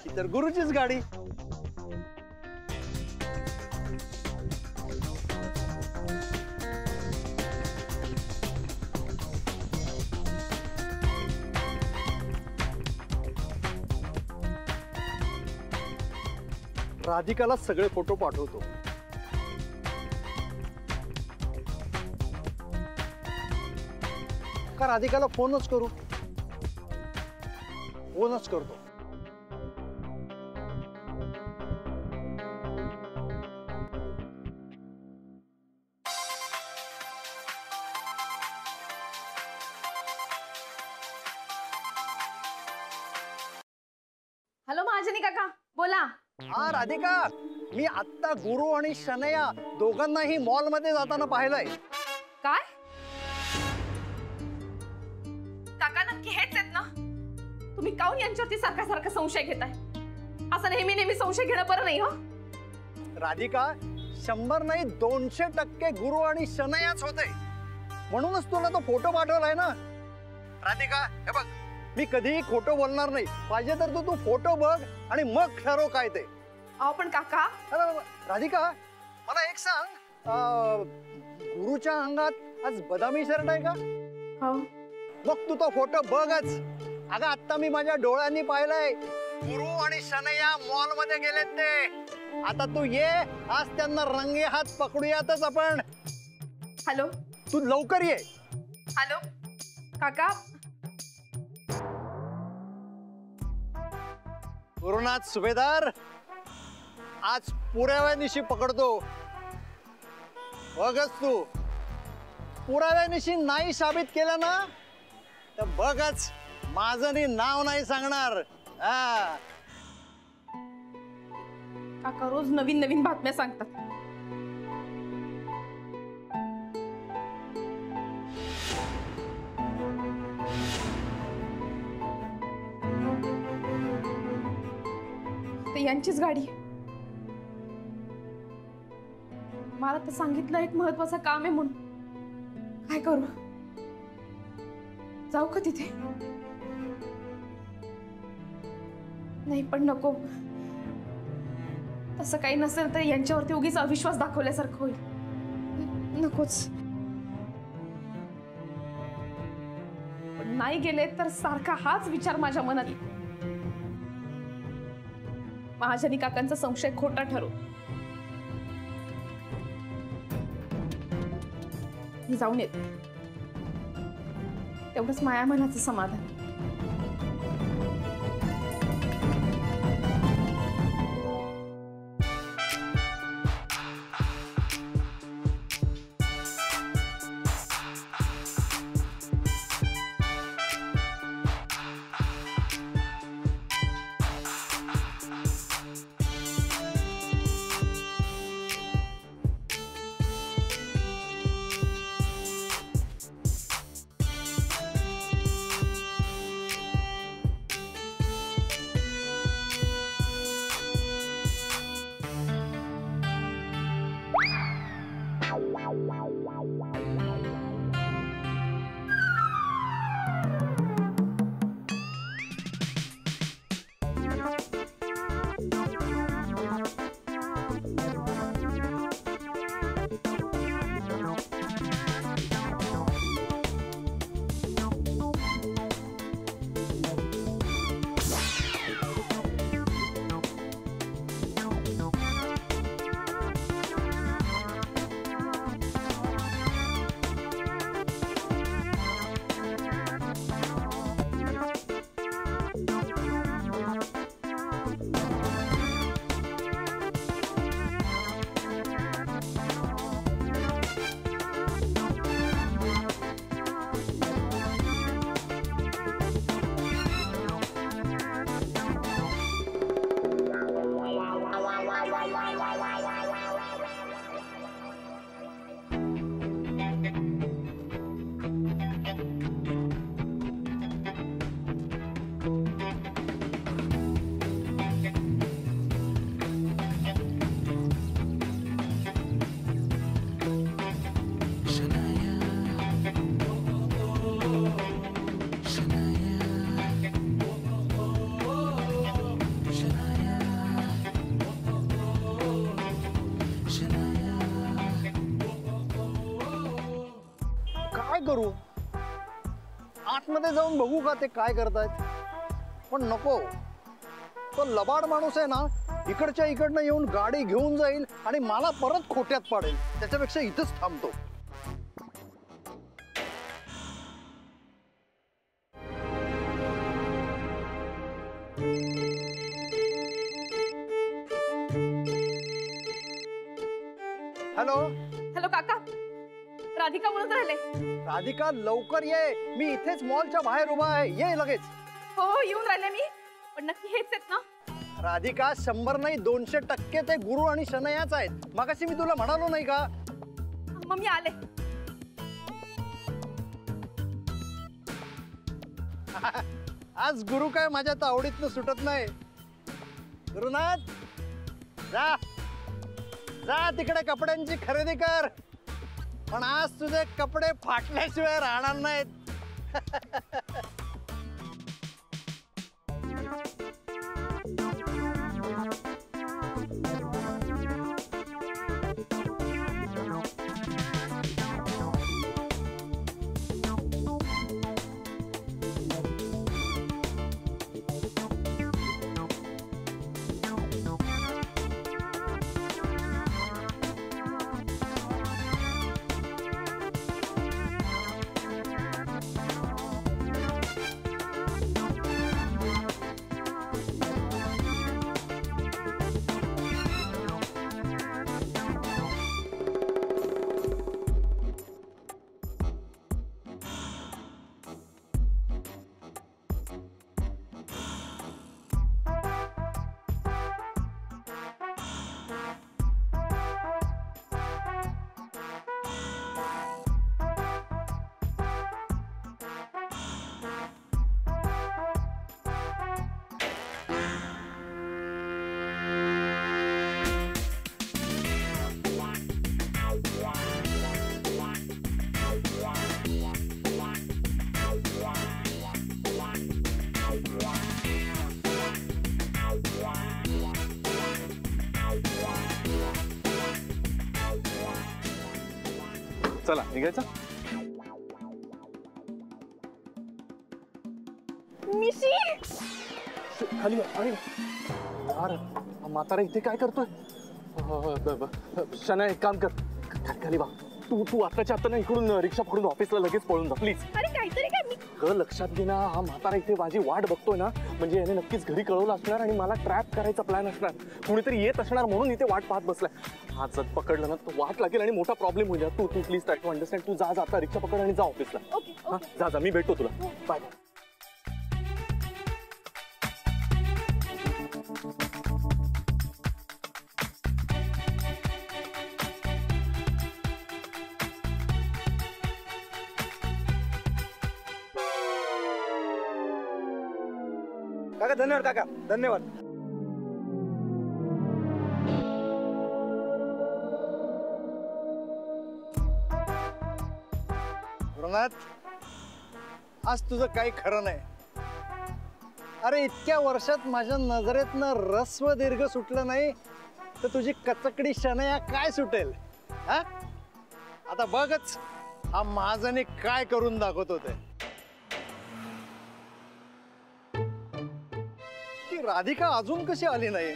ही तर गुरुचीच गाडी. राधिकाला सगळे फोटो पाठवतो. का राधिकाला फोनच करू? फोनच करतो. हॅलो महाजनी काका, बोला. हा राधिका, मी आत्ता गुरु आणि शनया दोघांनाही मॉल मध्ये जाताना पाहिलंय. काय काका, नक्की हेच आहेत ना? तुम्ही काऊन यांच्यावरती सारखा सारखा संशय घेताय? असं नेहमी नेहमी संशय घेणं बरं नाही. हो राधिका, 100 नाही 200% गुरु आणि शनयाच होते. म्हणूनच तुला तो फोटो पाठवलाय ना. राधिका हे बघ, मी कधीही खोटं बोलणार नाही. पाहिजे तर तू फोटो बघ आणि मग ठरव काय ते. अहो पण काका. राधिका मला एक सांग, गुरुच्या अंगात आज बदामी शर्ट आहे का? हो. मग तू तो फोटो बघच. अगं आत्ता मी माझ्या डोळ्यांनी पाहिलंय. गुरु आणि शनया मॉल मध्ये गेलेत ते. आता तू ये, आज त्यांना रंगे हात पकडूयातच आपण. हॅलो, तू लवकर ये. हॅलो काका. गुरुनाथ सुभेदार आज पुराव्यानिशी पकडतो. बघच तू, पुराव्यानिशी नाही साबित केलं ना तर बघच माझं नाव नाही सांगणार. काका रोज नवीन नवीन बातम्या सांगतात. ते यांचीच गाडी. मला तर सांगितलं एक महत्वाचं काम आहे म्हणून. काय करू? जाऊ का तिथे? नाही पण नको. तसं काही नसेल तर यांच्यावरती उगीच अविश्वास दाखवल्यासारखं होईल. नकोच. पण नाही गेले तर सारखा हाच विचार माझ्या मनात येईल. महाजनी काकांचा संशय खोटा ठरू. मी जाऊन येते. तेवढंच माया मनाचं समाधान. Shania. करू. आतमध्ये जाऊन बघू का ते काय करतायत. पण नको, तो लबाड माणूस आहे ना, इकडच्या इकडनं येऊन गाडी घेऊन जाईल आणि मला परत खोट्यात पाडेल. त्याच्यापेक्षा इथंच थांबतो. हॅलो. हॅलो काका, राधिका बोलत राहिले. राधिका लवकर ये, मी इथेच मॉलच्या बाहेर उभा आहे. ये लगेच. हो येऊन राहिले मी, पण नक्की हेच आहेत ना? राधिका 100 नाही 200% ते गुरु आणि शनयाच आहेत. मगाशी मी तुला म्हणालो नाही का? मग मी आले. आज गुरु काय माझ्या तावडीतनं सुटत नाही. गुरुनाथ, जा जा तिकडे कपड्यांची खरेदी कर. पण आज तुझे कपडे फाटल्याशिवाय राहणार नाहीत. चला निघायचं. मिशी खाली अरे यार, म्हातारा इथे काय करतोय? शना एक काम कर, खाली बा. तू आताच्या आता ना इकडून रिक्षा पकडून ऑफिसला लगेच पळून जा प्लीज. अरे काहीतरी काय मी लक्षात घे ना, हा म्हातारा इथे माझी वाट बघतोय ना, म्हणजे याने नक्कीच घरी कळवलं असणार आणि मला ट्रॅप करायचा प्लॅन असणार. कुणीतरी येत असणार म्हणून इथे वाट पाहत बसलाय. हा जर पकडलं ना तर वाट लागेल आणि मोठा प्रॉब्लेम होईल. तू प्लीज ट्राय टू अंडरस्टँड. तू जा आता रिक्षा पकड आणि जा ऑफिसला. ओके जा जा, मी भेटतो तुला. बाय. काका धन्यवाद. काका धन्यवाद. गुरुनाथ, आज तुझं काही खरं नाही. अरे इतक्या वर्षात माझ्या नजरेतनं रस्व दीर्घ सुटलं नाही तर तुझी कचकडी शनया काय सुटेल? हा आता बघच, हा महाजनी काय करून दाखवत होते. ती राधिका अजून कशी आली नाही?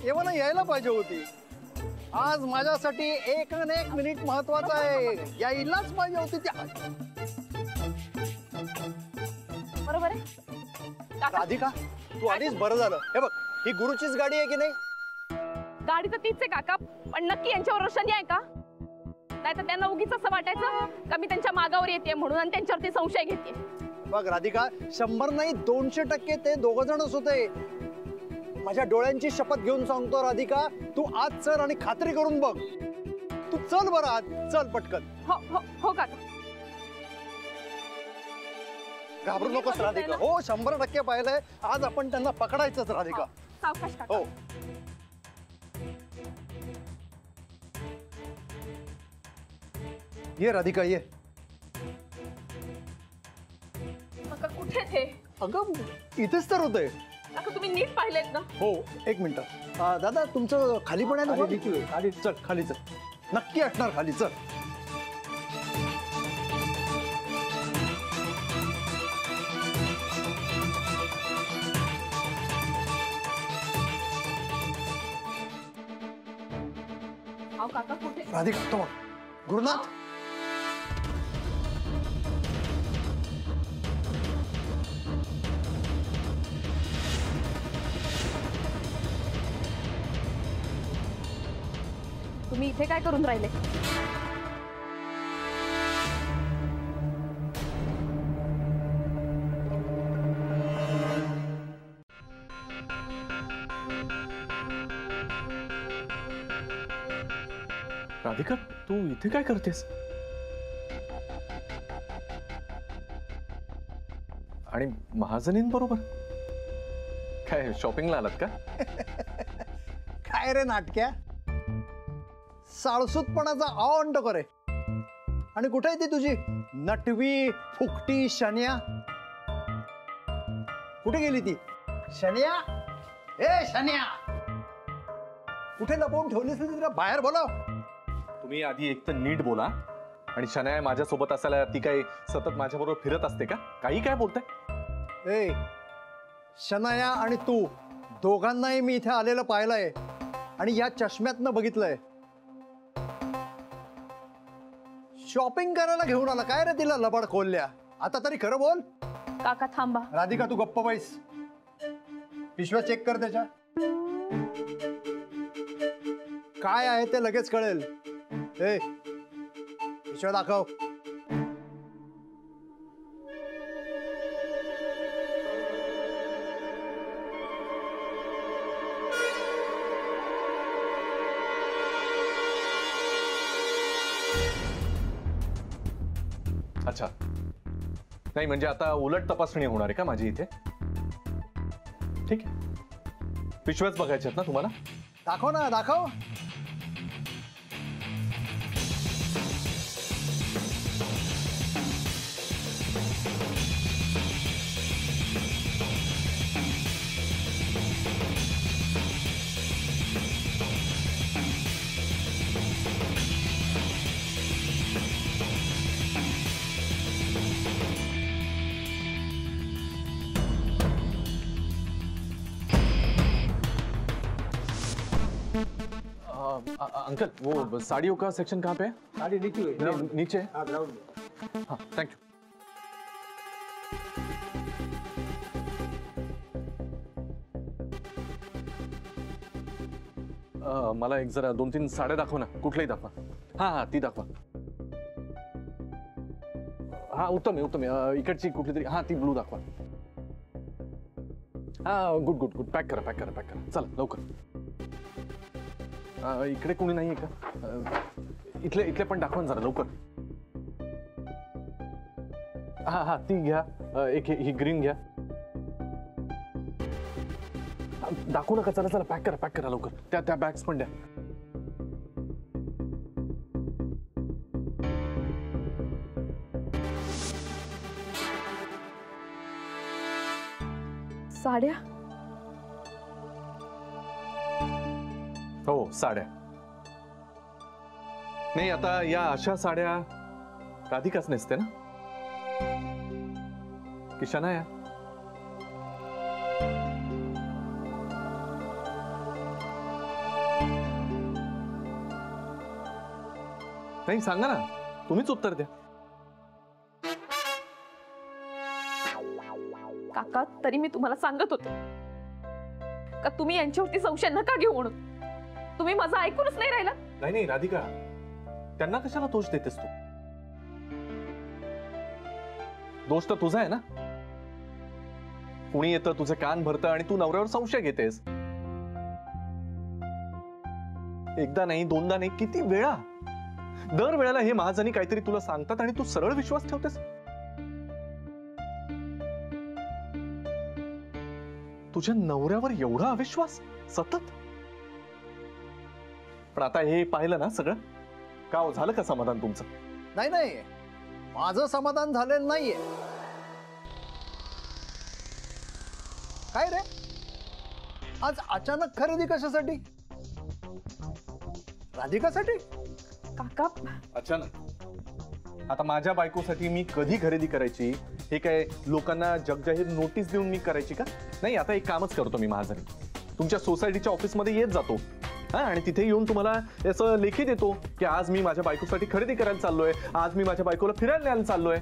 एवढं यायला पाहिजे होती. आज माझ्यासाठी एक न एक मिनिट महत्वाचा आहे. यायलाच पाहिजे होती ती. बरोबर आहे काका. राधिका, तू आधीच बरं झालं. हे बघ, ही गुरुचीच गाडी आहे की नाही? गाडी तर तीच आहे काका, पण नक्की यांच्यावर शनी आहे का? नाही तर त्यांना उगीच असं वाटायचं का मी त्यांच्या मागावर येते म्हणून आणि त्यांच्यावरती संशय घेते. बघ राधिका, 100 नाही 200% ते दोघ जणच होते. माझ्या डोळ्यांची शपथ घेऊन सांगतो राधिका, तू आज चल आणि खात्री करून बघ. तू चल बरं, आज चल पटकन. हो हो हो काका. घाबरू नकोस राधिका. हो 100% पाहिलंय. आज आपण त्यांना पकडायचंच राधिका. सावकाश काका. हो. ये राधिका ये. काका कुठे थे? अगं इथेच तर होतंय. काका तुम्ही नीट पाहिलेत ना? हो एक मिनिट. दादा तुमचं खाली पण आहे ना? खाली चल, खाली चल. नक्की असणार खाली. चल अहो काका कुठे? राधिका तो गुरुनाथ तुम्ही इथे काय करून राहिले? राधिका तू इथे काय करतेस? आणि महाजनींबरोबर काय शॉपिंगला आलात का? काय रे नाटक्या, साळसूतपणाचा अंड करे. आणि कुठे आहे ती तुझी नटवी फुकटी शन्या? कुठे गेली ती शन्या? ए शन्या, कुठे लपवून ठेवलीस ती? तिला बाहेर बोलाव. तुम्ही आधी एक तर नीट बोला. आणि शनाया माझ्यासोबत असायला ती काय सतत माझ्याबरोबर फिरत असते का? काही काय बोलताय? ए शनाया आणि तू दोघांनाही मी इथे आलेलं पाहिलंय आणि या चष्म्यातनं बघितलंय. शॉपिंग करायला घेऊन आला काय रे तिला लबाड खोलल्या? आता तरी खरं बोल. काका थांबा. राधिका तू गप्प बैस. पिशव्या चेक कर त्याच्या. काय आहे ते लगेच कळेल. ए पिशव्या दाखव. अच्छा, नाही म्हणजे आता उलट तपासणी होणार आहे का माझी इथे? ठीक आहे, पिशव्याच बघायच्यात ना तुम्हाला? दाखव ना दाखव. अंकल वो साड़ियों का सेक्शन कहाँ पे है? साडी नीचे नीचे? हाँ ग्राउंड में. हाँ थैंक यू. मला एक जरा 2-3 साड्या दाखव ना, कुठल्याही दाखवा. हा हा ती दाखवा. हा उत्तम आहे उत्तम आहे. इकडची कुठली तरी, हा ती ब्लू दाखवा. हा गुड गुड गुड. पॅक करा पॅक करा पॅक करा. चला लवकर. इकडे कोणी नाहीये का? इथले इथले पण दाखवा जरा लवकर. हा हा ती घ्या. एक ही ग्रीन घ्या. दाखवू नका. चला चला पॅक करा लवकर. त्या बॅग्स पण द्या. साड्या? हो साड्या. नाही आता या अशा साड्या राधिकाच नेसते ना? की शनाया? नाही सांगा ना, तुम्हीच उत्तर द्या. काका तरी मी तुम्हाला सांगत होते का तुम्ही यांच्यावरती संशय नका घेऊ म्हणून. तुम्ही माझं ऐकूनच नाही राहिला. नाही नाही राधिका, त्यांना कशाला दोष देतेस तू? दोष तर तुझा आहे ना. कुणी येतं तुझे कान भरतं आणि तू नवऱ्यावर संशय घेतेस. एकदा नाही दोनदा नाही, किती वेळा? दर वेळेला हे महाजनी काहीतरी तुला सांगतात आणि तू सरळ विश्वास ठेवतेस. तुझ्या नवऱ्यावर एवढा अविश्वास सतत? पण आता हे पाहिलं ना सगळं, का हो, झालं का समाधान तुमचं? नाही नाही, माझं समाधान झालेलं नाहीये. काय रे, आज अचानक खरेदी कशासाठी? राधिकासाठी? काका अचानक? आता माझ्या बायकोसाठी मी कधी खरेदी करायची? हे काय लोकांना जगजाहीर नोटीस देऊन मी करायची का? नाही, आता एक कामच करतो मी महाजनी. तुमच्या सोसायटीच्या ऑफिसमध्ये येत जातो आणि तिथे येऊन तुम्हाला असं लेखी देतो की आज मी माझ्या बायकोसाठी खरेदी करायला चाललोय, आज मी माझ्या बायकोला फिरायला न्यायला चाललोय.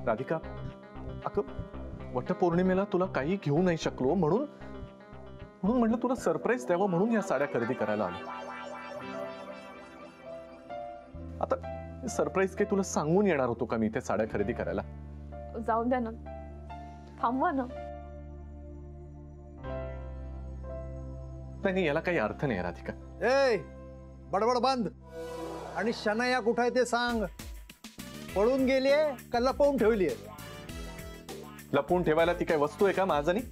राधिका, अगं वटपौर्णिमेला तुला काही घेऊ नाही शकलो म्हणून म्हटलं तुला सरप्राईज द्यावं म्हणून या साड्या खरेदी करायला आलो. आता सरप्राईज काही तुला सांगून येणार होतो का मी इथे साड्या खरेदी करायला? जाऊ द्या ना, थांबवा ना. नाही, याला काही अर्थ नाही राधिका. ए बडबड बंद. आणि शनया कुठे आहे ते सांग. पळून गेलीये का लपवून ठेवलीये? लपून ठेवायला ती काय वस्तू आहे का माझं नाही?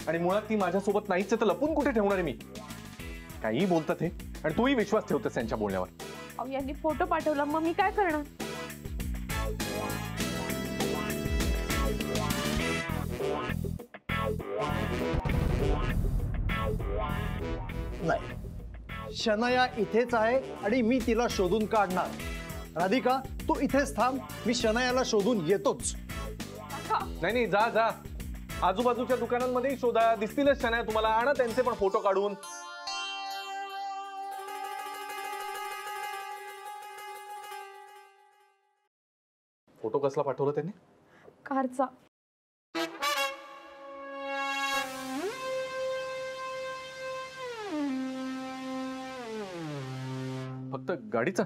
आणि मुळात ती माझ्यासोबत नाहीच तर लपून कुठे ठेवणार आहे मी? काही बोलतात हे, आणि तूही विश्वास ठेवतेस त्यांच्या बोलण्यावर. अहो, यांनी फोटो पाठवला, मग मी काय करणार? नाही, शनया इथेच आहे आणि मी तिला शोधून काढणार. राधिका, तू इथेच थांब, मी शनयाला शोधून येतोच. नाही, जा जा. आजूबाजूच्या दुकानांमध्ये शोधा, दिसतीलच शनाया तुम्हाला. आणा त्यांचे पण फोटो काढून. फोटो कसला पाठवला त्यांनी? कारचा. फक्त गाडीचा?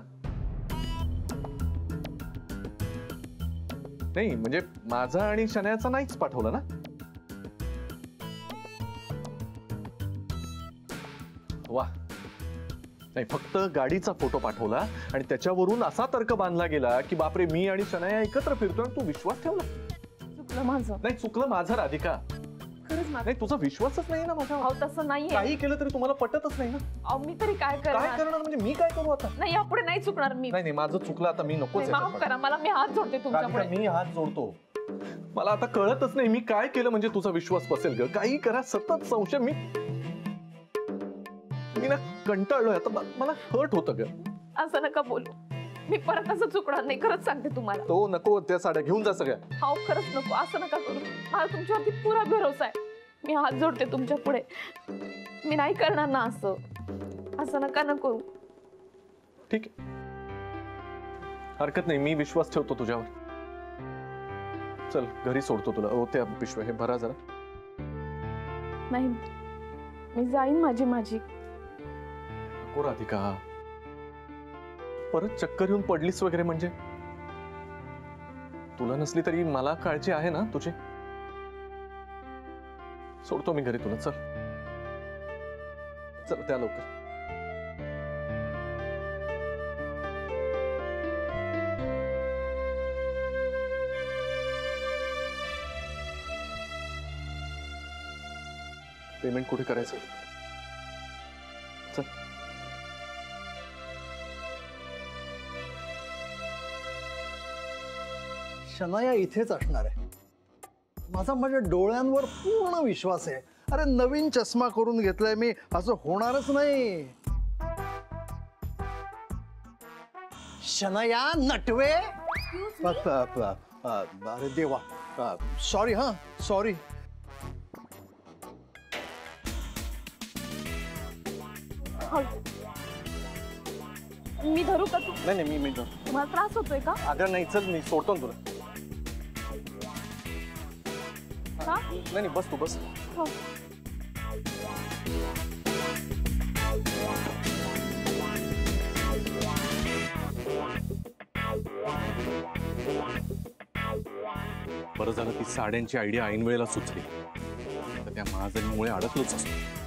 नाही, म्हणजे माझा आणि शनायाचा नाहीच पाठवला ना? वा, नाही, फक्त गाडीचा फोटो पाठवला आणि त्याच्यावरून असा तर्क बांधला गेला की बापरे, मी आणि शनाया एकत्र फिरतोय आणि तू विश्वास ठेवला. चुकलं माझं. नाही, चुकलं माझं राधिका. खरंच माझं. नाही, तुझा विश्वासच नाही ना माझ्यावर. अहो, तसं नाहीये. काही केलं तरी तुम्हाला पटतच नाही ना. अहो, मी तरी काय काय करणार? करणार म्हणजे मी काय करू आता? नाही, यापुढे नाही चुकणार मी. नाही, माझं चुकलं आता. मी नकोच नाही, माफ याच्यात. करा मला, मी हात जोडते तुमच्या राधिका, पुढे. मी हात जोडतो. मला आता कळतच नाही मी काय केलं म्हणजे तुझा विश्वास बसेल ग. काही करा, सतत संशय. मी ना कंटाळलोय आता. मला हर्ट होतं ग. असं नका बोलू. मी परत असं चुकणार नाही, खरंच सांगते तुम्हाला. तो नको, त्या साड्या घेऊन जा सगळ्या. हो, खरंच नको. असं नका करू. मला तुमच्यावरती पुरा भरोसा आहे. मी हात जोडते तुमच्या पुढे. मी नाही करणार ना असं. असं नका ना करू. ठीक आहे, हरकत नाही. मी विश्वास ठेवतो तुझ्यावर. चल, घरी सोडतो तुला. ओ, त्या पिशव्या हे भरा जरा. नाही, मी जाईन माझी. नको राधिका, परत चक्कर येऊन पडलीस वगैरे म्हणजे. तुला नसली तरी मला काळजी आहे ना तुझी. सोडतो मी घरी तुला. चल चल, त्या लवकर. पेमेंट कुठे करायचं? चल. शनाया इथेच असणार आहे. माझा माझ्या डोळ्यांवर पूर्ण विश्वास आहे. अरे, नवीन चष्मा करून घेतलाय मी, असं होणारच नाही. शनाया नटवे. अरे देवा, सॉरी. हा, सॉरी. मी धरू का तू? नाही, मी तुम्हाला त्रास होतोय का? अगं नाही, चल, मी सोडतो ना तुला. हा? नाही, बस तू बस. हो. बरं झालं ती साड्यांची आयडिया ऐन वेळेला सुचली. तर त्या महाजनीमुळे अडकलोच असतो.